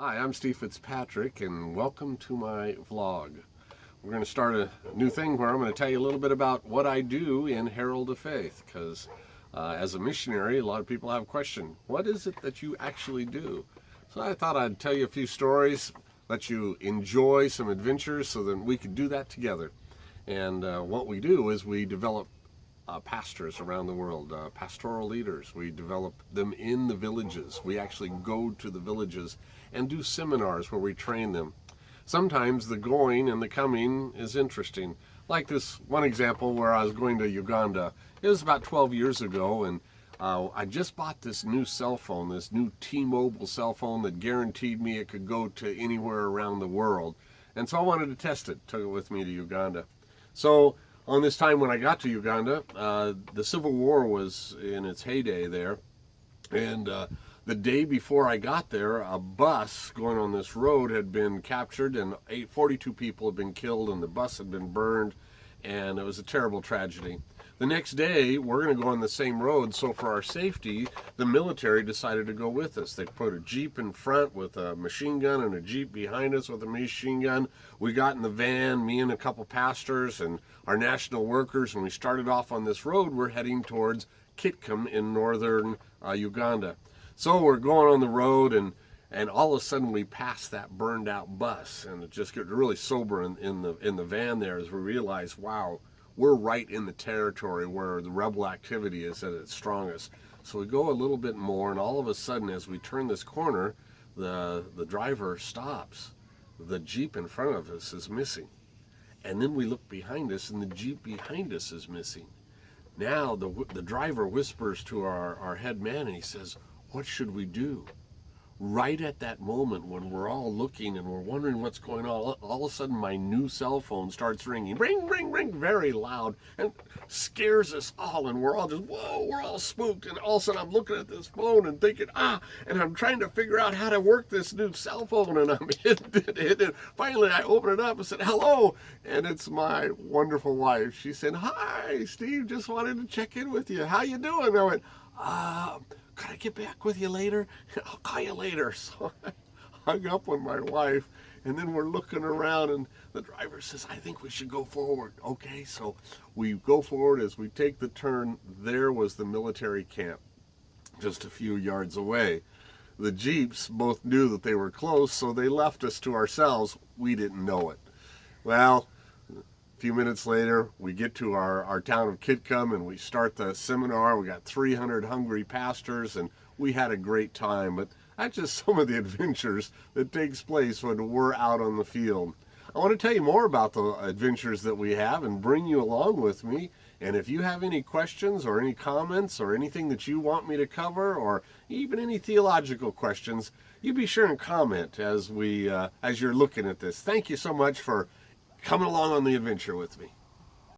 Hi, I'm Steve Fitzpatrick, and welcome to my vlog. We're going to start a new thing where I'm going to tell you a little bit about what I do in Herald of Faith, because as a missionary, a lot of people have a question, what is it that you actually do? So I thought I'd tell you a few stories, let you enjoy some adventures so that we could do that together. And what we do is we develop pastors around the world, pastoral leaders. We develop them in the villages. We actually go to the villages and do seminars where we train them. Sometimes the going and the coming is interesting. Like this one example where I was going to Uganda. It was about 12 years ago, and I just bought this new cell phone, this new T-Mobile cell phone that guaranteed me it could go to anywhere around the world. And so I wanted to test it, took it with me to Uganda. So on this time when I got to Uganda, the Civil War was in its heyday there, and the day before I got there, a bus going on this road had been captured, and 42 people had been killed, and the bus had been burned, and it was a terrible tragedy. The next day, we're going to go on the same road, so for our safety, the military decided to go with us. They put a Jeep in front with a machine gun and a Jeep behind us with a machine gun. We got in the van, me and a couple pastors and our national workers, and we started off on this road. We're heading towards Kitgum in northern Uganda. So we're going on the road, and all of a sudden we pass that burned out bus, and it just gets really sober in the van there as we realize, wow, we're right in the territory where the rebel activity is at its strongest. So we go a little bit more, and all of a sudden as we turn this corner, the driver stops. The Jeep in front of us is missing. And then we look behind us, and the Jeep behind us is missing. Now the driver whispers to our head man, and he says, "What should we do?" Right at that moment when we're all looking and we're wondering what's going on, all of a sudden my new cell phone starts ringing. Ring, ring, ring, very loud, and scares us all, and we're all just, whoa, we're all spooked. And all of a sudden I'm looking at this phone and thinking, and I'm trying to figure out how to work this new cell phone, and I'm hitting it. Finally I open it up and said, hello, and it's my wonderful wife. She said, hi, Steve, just wanted to check in with you. How you doing? I went, could I get back with you later? I'll call you later. So I hung up on my wife, and then we're looking around, and the driver says, I think we should go forward. Okay, so we go forward. As we take the turn, there was the military camp just a few yards away. The Jeeps both knew that they were close, so they left us to ourselves. We didn't know it. Well, a few minutes later, we get to our town of Kitgum, and we start the seminar. We got 300 hungry pastors, and we had a great time. But that's just some of the adventures that takes place when we're out on the field. I want to tell you more about the adventures that we have and bring you along with me. And if you have any questions or any comments or anything that you want me to cover, or even any theological questions, you be sure and comment as you're looking at this. Thank you so much for coming along on the adventure with me.